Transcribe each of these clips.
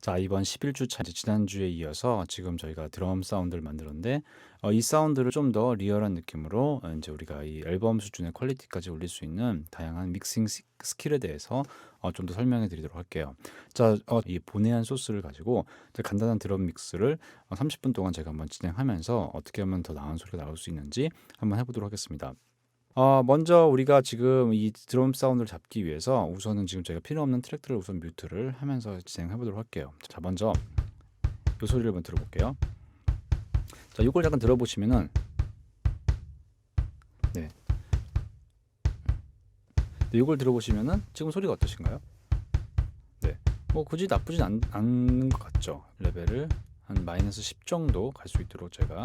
자, 이번 11주차 지난주에 이어서 지금 저희가 드럼 사운드를 만들었는데 이 사운드를 좀 더 리얼한 느낌으로 이제 우리가 이 앨범 수준의 퀄리티까지 올릴 수 있는 다양한 믹싱 스킬에 대해서 좀 더 설명해 드리도록 할게요. 자, 이 본해한 소스를 가지고 간단한 드럼 믹스를 30분 동안 제가 한번 진행하면서 어떻게 하면 더 나은 소리가 나올 수 있는지 한번 해보도록 하겠습니다. 먼저 우리가 지금 이 드럼 사운드를 잡기 위해서 우선은 지금 저희가 필요 없는 트랙들을 우선 뮤트를 하면서 진행해 보도록 할게요. 자, 먼저 이 소리를 한번 들어볼게요. 자, 이걸 잠깐 들어보시면은 네, 이걸 들어보시면은 지금 소리가 어떠신가요? 네, 뭐 굳이 나쁘진 않은 것 같죠. 레벨을 한 마이너스 10 정도 갈 수 있도록 제가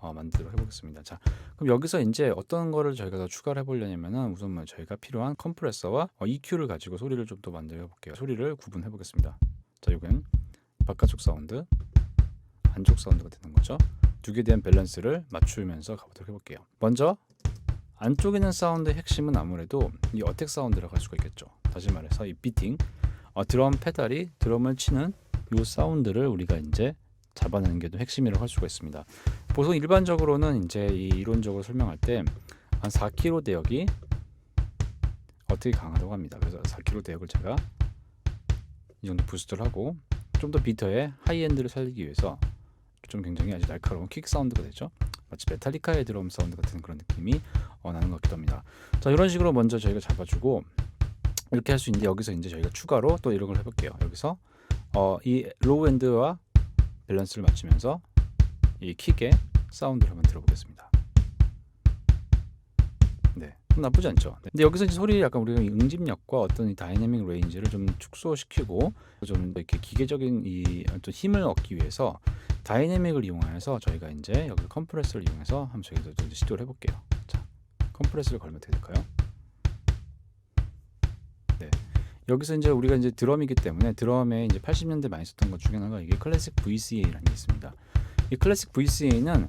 만들도록 해보겠습니다. 자, 그럼 여기서 이제 어떤 거를 저희가 더 추가를 해보려냐면은 우선 뭐 저희가 필요한 컴프레서와 EQ를 가지고 소리를 좀 더 만들어 볼게요. 소리를 구분해 보겠습니다. 자, 이건 바깥쪽 사운드, 안쪽 사운드가 되는 거죠. 두 개에 대한 밸런스를 맞추면서 가보도록 해볼게요. 먼저 안쪽에 있는 사운드의 핵심은 아무래도 이 어택 사운드라고 할 수가 있겠죠. 다시 말해서 이 비팅, 드럼 페달이 드럼을 치는 이 사운드를 우리가 이제 잡아내는 게 또 핵심이라고 할 수가 있습니다. 보통 일반적으로는 이제 이 이론적으로 설명할 때 한 4kg 대역이 어떻게 강하다고 합니다. 그래서 4kg 대역을 제가 이 정도 부스트를 하고 좀 더 비터의 하이엔드를 살리기 위해서 좀 굉장히 아주 날카로운 킥 사운드가 되죠. 마치 메탈리카의 드럼 사운드 같은 그런 느낌이 나는 것 같기도 합니다. 자, 이런 식으로 먼저 저희가 잡아주고 이렇게 할 수 있는데 여기서 이제 저희가 추가로 또 이런 걸 해볼게요. 여기서 이 로우 엔드와 밸런스를 맞추면서 이 킥의 사운드를 한번 들어보겠습니다. 네, 나쁘지 않죠. 네. 근데 여기서 이제 소리 약간 우리가 응집력과 어떤 이 다이내믹 레인지를 좀 축소시키고 좀 이렇게 기계적인 이 또 힘을 얻기 위해서 다이내믹을 이용해서 저희가 이제 여기 컴프레서를 이용해서 한번 저희도 좀 시도를 해볼게요. 자, 컴프레서를 걸면 어떻게 될까요? 네. 여기서 이제 우리가 이제 드럼이기 때문에 드럼에 이제 80년대 많이 썼던 것 중에 하나가 이게 클래식 VCA라는 게 있습니다. 이 클래식 VCA는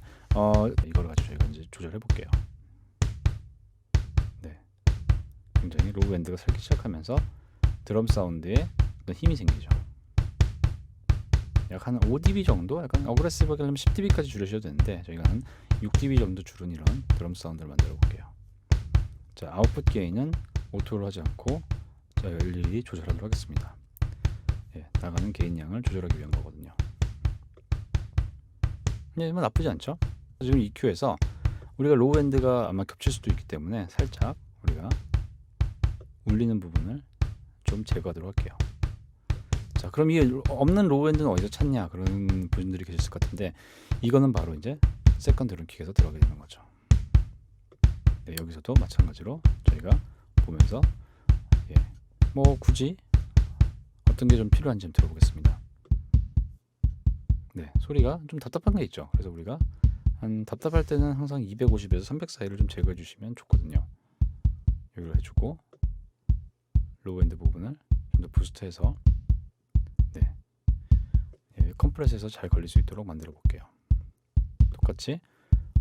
이걸 가지고 저희가 이제 조절해 볼게요. 네, 굉장히 로우 엔드가 살기 시작하면서 드럼 사운드에 힘이 생기죠. 약 한 5dB 정도, 약간 어그레시브하게 하려면 10dB까지 줄여셔도 되는데 저희가 한 6dB 정도 줄은 이런 드럼 사운드를 만들어 볼게요. 자, 아웃풋 게인은 오토로 하지 않고 자, 일일이 조절하도록 하겠습니다. 예, 나가는 게인 양을 조절하기 위한 거거든요. 네, 뭐 나쁘지 않죠? 지금 EQ에서 우리가 로우 엔드가 아마 겹칠 수도 있기 때문에 살짝 우리가 울리는 부분을 좀 제거하도록 할게요. 자, 그럼 이 없는 로우 엔드는 어디서 찾냐 그런 분들이 계실 것 같은데 이거는 바로 이제 세컨드 드럼킥에서 들어가게 되는 거죠. 네, 여기서도 마찬가지로 저희가 보면서 뭐 굳이 어떤 게 좀 필요한지 좀 들어보겠습니다. 네, 소리가 좀 답답한 게 있죠. 그래서 우리가 한 답답할 때는 항상 250에서 300 사이를 좀 제거해 주시면 좋거든요. 여기로 해주고 로우 엔드 부분을 좀 더 부스트해서 컴프레스에서 잘 걸릴 수 있도록 만들어 볼게요. 똑같이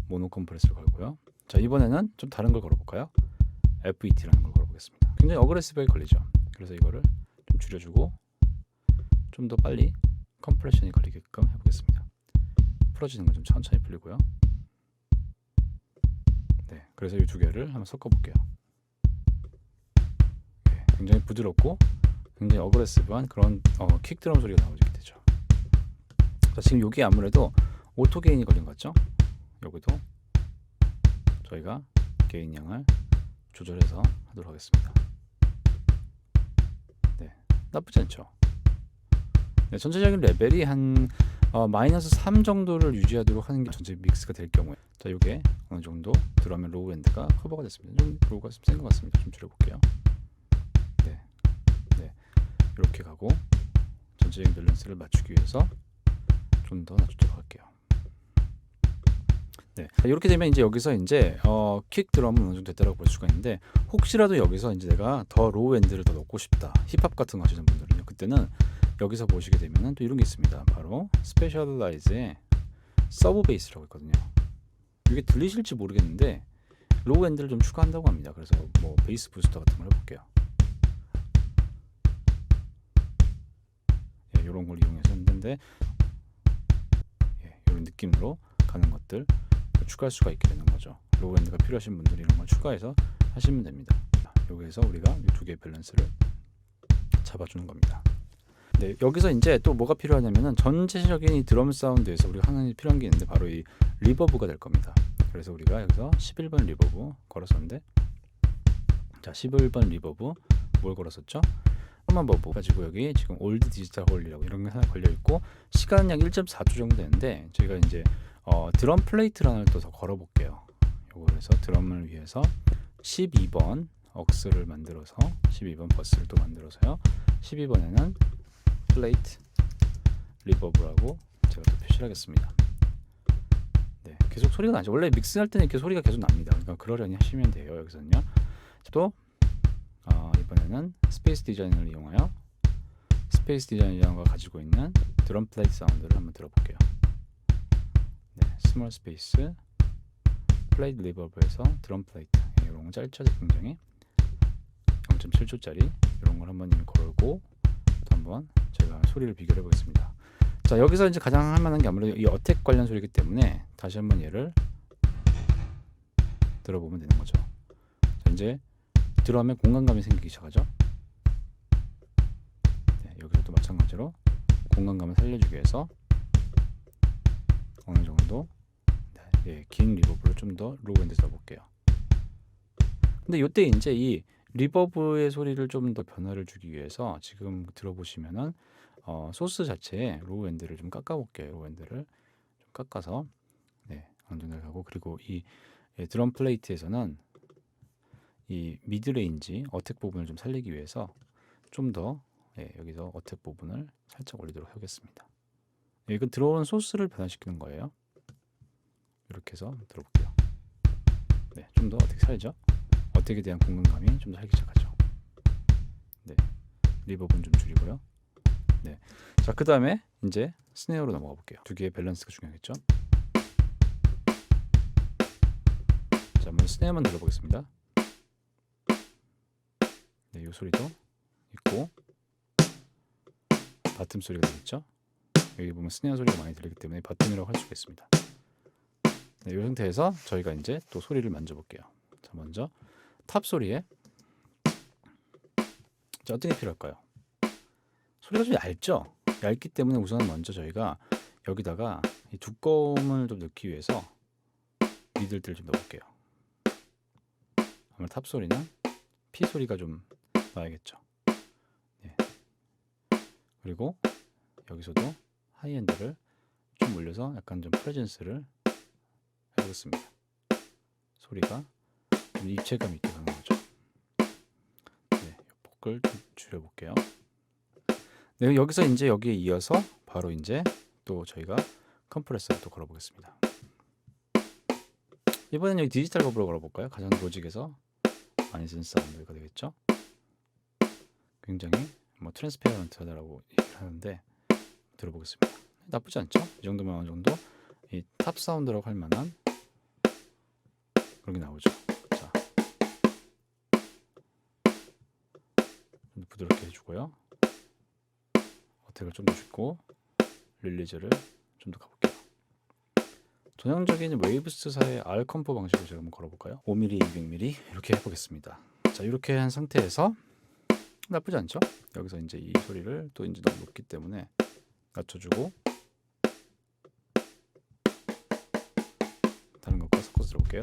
모노 컴프레스를 걸고요. 자, 이번에는 좀 다른 걸 걸어볼까요? FET라는 걸 걸어보겠습니다. 굉장히 어그레시브하게 걸리죠. 그래서 이거를 좀 줄여주고 좀 더 빨리 컴프레션이 걸리게끔 해보겠습니다. 풀어지는 건 좀 천천히 풀리고요. 네, 그래서 이 두 개를 한번 섞어볼게요. 네, 굉장히 부드럽고 굉장히 어그레시브한 그런 킥 드럼 소리가 나오게 되죠. 자, 지금 여기 아무래도 오토 게인이 걸린 것 같죠? 여기도 저희가 게인 양을 조절해서 하도록 하겠습니다. 네, 나쁘지 않죠? 네, 전체적인 레벨이 한 마이너스 3 정도를 유지하도록 하는 게 전체 믹스가 될 경우에 자, 이게 어느 정도 드럼의 로우 엔드가 커버가 됐습니다. 좀 로우가 좀 센 것 같습니다. 좀 줄여볼게요. 네, 네, 이렇게 가고 전체적인 밸런스를 맞추기 위해서 좀 더 낮추도록 할게요. 네, 이렇게 되면 이제 여기서 이제 킥 드럼은 어느 정도 됐다고 볼 수가 있는데 혹시라도 여기서 이제 내가 더 로우 엔드를 더 넣고 싶다 힙합 같은 거 하시는 분들은요, 그때는 여기서 보시게 되면은 또 이런 게 있습니다. 바로 스페셜라이즈의 서브 베이스라고 있거든요. 이게 들리실지 모르겠는데 로우 엔드를 좀 추가한다고 합니다. 그래서 뭐 베이스 부스터 같은 걸 해볼게요. 이런 걸 이용해서 했는데 이런 느낌으로 가는 것들 추가할 수가 있게 되는 거죠. 로우 엔드가 필요하신 분들이 이런 걸 추가해서 하시면 됩니다. 여기에서 우리가 이 두 개의 밸런스를 잡아주는 겁니다. 네, 여기서 이제 또 뭐가 필요하냐면은 전체적인 이 드럼 사운드에서 우리가 하나 필요한 게 있는데 바로 이 리버브가 될 겁니다. 그래서 우리가 여기서 11번 리버브 걸었었는데, 자 11번 리버브 뭘 걸었었죠? 험한 버브 가지고 여기 지금 올드 디지털 홀이라고 이런 게 하나 걸려 있고 시간은 약 1.4초 정도 되는데 저희가 이제 드럼 플레이트를 하나 또 더 걸어 볼게요. 요거 해서 드럼을 위해서 12번 억스를 만들어서 12번 버스를 또 만들어서요. 12번에는 플레이트 리버브라고 제가 또 표시를 하겠습니다. 네, 계속 소리가 나죠. 원래 믹스할 때는 이렇게 소리가 계속 납니다. 그러니까 그러려니 하시면 돼요. 여기서는요. 또 이번에는 스페이스 디자인을 이용하여 스페이스 디자인이라는 걸 가지고 있는 드럼 플레이트 사운드를 한번 들어볼게요. 네, 스몰 스페이스 플레이트 리버브에서 드럼 플레이트 이런 거 짧죠, 굉장히 0.7초짜리 이런 걸 한번 걸고 또 한번 제가 소리를 비교해 보겠습니다. 자, 여기서 이제 가장 할 만한 게 아무래도 이 어택 관련 소리이기 때문에 다시 한번 얘를 들어보면 되는 거죠. 자, 이제 드럼에 공간감이 생기기 시작하죠. 네, 여기서도 마찬가지로 공간감을 살려주기 위해서 어느 정도 긴 리버브를 좀 더 로우 엔드 써볼게요. 근데 이때 이제 이 리버브의 소리를 좀 더 변화를 주기 위해서 지금 들어보시면은 소스 자체에 로우 엔드를 좀 깎아볼게요. 로우 엔드를 좀 깎아서 어느 정도 가고, 그리고 이 드럼 플레이트에서는 이 미드레인지 어택 부분을 좀 살리기 위해서 좀 더 여기서 어택 부분을 살짝 올리도록 하겠습니다. 이건 들어오는 소스를 변화시키는 거예요. 이렇게 해서 들어볼게요. 네, 좀 더 어택 살죠. 어택에 대한 공간감이 좀 더 살기 시작하죠. 네, 리버브는 좀 줄이고요. 네, 자, 그 다음에 이제 스네어로 넘어가 볼게요. 두 개의 밸런스가 중요하겠죠. 자, 한번 스네어만 들어보겠습니다. 네, 이 소리도 있고 바텀 소리가 들리죠. 여기 보면 스네어 소리가 많이 들리기 때문에 바텀이라고 할 수가 있습니다. 네, 이 상태에서 저희가 이제 또 소리를 만져볼게요. 자, 먼저 탑 소리에 자, 어떤 게 필요할까요? 소리가 좀 얇죠? 얇기 때문에 우선 먼저 저희가 여기다가 이 두꺼움을 좀 넣기 위해서 미들들을 좀 넣어볼게요. 아무래도 탑 소리는 P 소리가 좀 나야겠죠. 네. 그리고 여기서도 하이엔드를 좀 올려서 약간 좀 프레젠스를 해보겠습니다. 소리가 좀 입체감 있게 가는 거죠. 네, 폭을 좀 줄여볼게요. 네, 여기서 이제 여기에 이어서 바로 이제 또 저희가 컴프레서를 또 걸어보겠습니다. 이번엔 여기 디지털 버블을 걸어볼까요? 가장 로직에서 많이 쓰는 사운드가 되겠죠. 굉장히 뭐 트랜스페어런트하다라고 얘기를 하는데 들어보겠습니다. 나쁘지 않죠? 이 정도면 어느 정도 이 탑 사운드라고 할 만한 그런 게 나오죠. 자, 좀 부드럽게 해주고요. 어택을 좀 더 주고 릴리즈를 좀 더 가볼게요. 전형적인 웨이브스사의 R 컴포 방식으로 제가 한번 걸어볼까요? 5mm, 200mm 이렇게 해보겠습니다. 자, 이렇게 한 상태에서 나쁘지 않죠? 여기서 이제 이 소리를 또 이제 너무 높기 때문에 낮춰주고 다른 것과 섞어서 들어볼게요.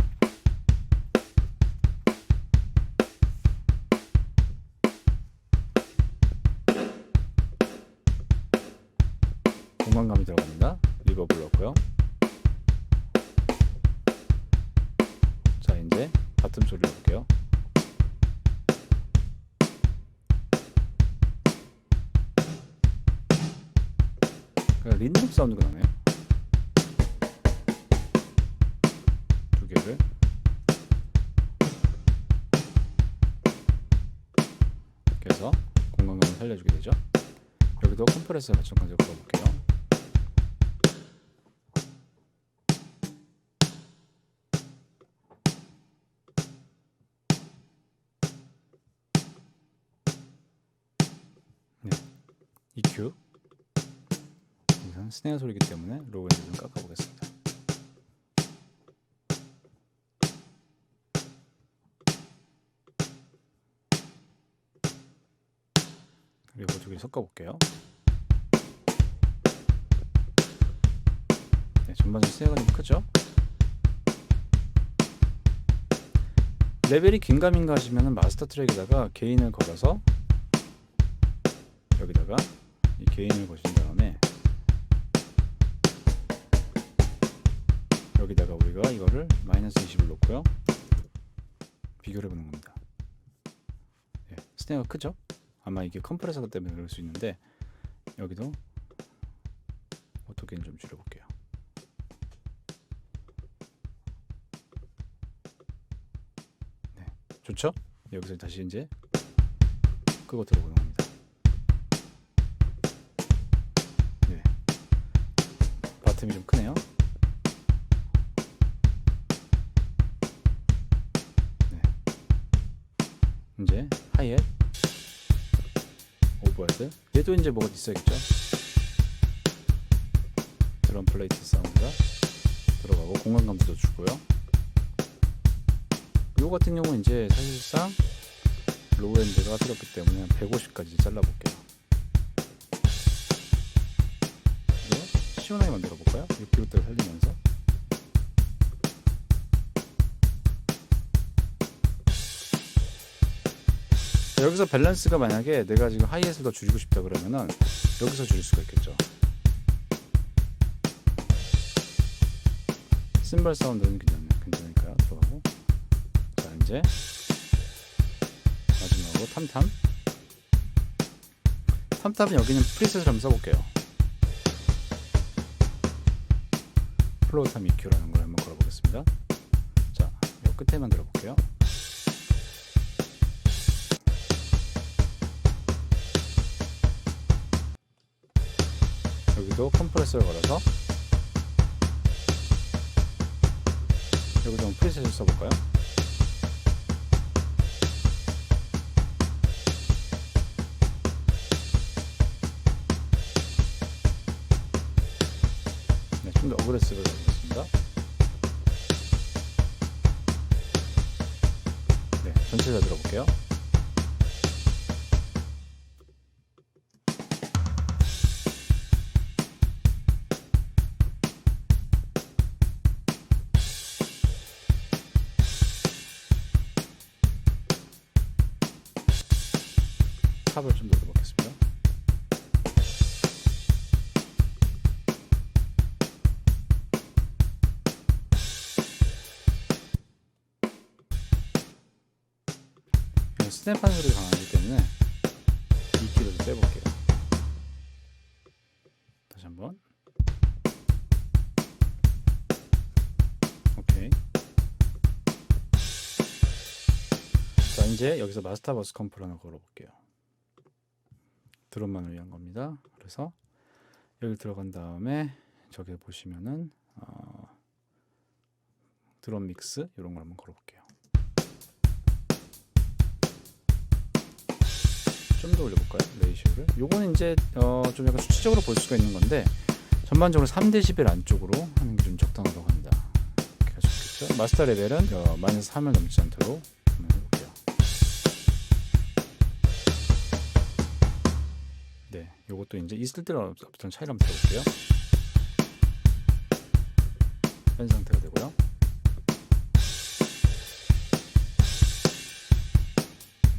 공간감이 들어갑니다. 리버브를 넣고요. 자, 이제 바텀 소리를 넣을게요. 린드롭 사운드가 나네요. 두 개를 이렇게 해서 공간감을 살려주게 되죠. 여기도 컴프레서 마찬가지로 걸어볼게요. 네, EQ 스네어 소리이기 때문에 로우 엔드 좀 깎아보겠습니다. 그리고 두 개 섞어볼게요. 네, 전반적으로 스네어가 좀 크죠? 레벨이 긴가민가 하시면 마스터 트랙에다가 게인을 걸어서 여기다가 이 게인을 거신 다음에 여기다가 우리가 이거를 마이너스 20을 놓고요. 비교를 해보는 겁니다. 네, 스네어가 크죠? 아마 이게 컴프레서 때문에 그럴 수 있는데 여기도 오토 게인 좀 줄여볼게요. 네, 좋죠? 여기서 다시 이제 끄고 들어보는 겁니다. 네, 바텀이 좀 크네요. 네, 이제 하이햇, 오버헤드, 얘도 이제 뭐가 있어야겠죠? 드럼 플레이트 사운드가 들어가고 공간 감도도 주고요. 이거 같은 경우는 이제 사실상 로우 엔드가 필요 없기 때문에 150까지 잘라볼게요. 그리고 시원하게 만들어 볼까요? 6kg대를 살리면서. 여기서 밸런스가 만약에 내가 지금 하이햇을 더 줄이고 싶다 그러면은 여기서 줄일 수가 있겠죠. 심벌 사운드는 괜찮으니까요. 들어가고. 자, 이제 마지막으로 탐탐은 여기는 프리셋을 한번 써볼게요. 플로우탐 EQ라는 걸 한번 걸어보겠습니다. 자, 이 끝에만 들어볼게요. 여기도 컴프레서를 걸어서 여기도 프리셋을 써볼까요? 네, 좀 더 어그레시브를 해보겠습니다. 네, 전체 다 들어볼게요. 탑을 좀 더 넣어보겠습니다. 스냅한 소리가 강하기 때문에 EQ를 좀 빼볼게요. 다시 한번. 오케이. 자, 이제 여기서 마스터 버스 컴프를 하나 걸어볼게요. 드럼만을 위한 겁니다. 그래서 여기 들어간 다음에 저기 보시면은 드럼 믹스 이런 걸 한번 걸어볼게요. 좀 더 올려볼까요? 레이시오를. 요거는 이제 좀 약간 수치적으로 볼 수가 있는 건데 전반적으로 3dB 안쪽으로 하는 게 좀 적당하다고 합니다. 이렇게 할 수 있겠죠? 마스터 레벨은 마이너스 3을 넘지 않도록 한번 해볼게요. 네, 요것도 이제 있을 때랑 없던 차이를 한번 해볼게요. 현 상태가 되고요.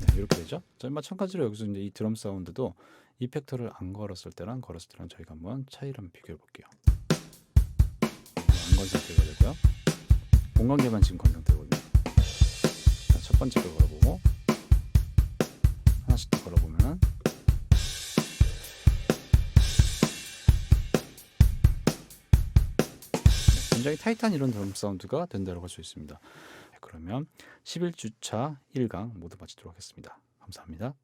네, 이렇게 되죠. 자, 마찬가지로 여기서 이제 이 드럼 사운드도 이펙터를 안 걸었을 때랑 걸었을 때랑 저희가 한번 차이를 한번 비교해 볼게요. 안 건 상태가 되고요. 공간계만 지금 건 상태거든요. 자, 첫 번째 걸 걸어보고 하나씩 더 걸어보면 굉장히 타이트한 이런 드럼 사운드가 된다고 할 수 있습니다. 그러면 11주차 1강 모두 마치도록 하겠습니다. 감사합니다.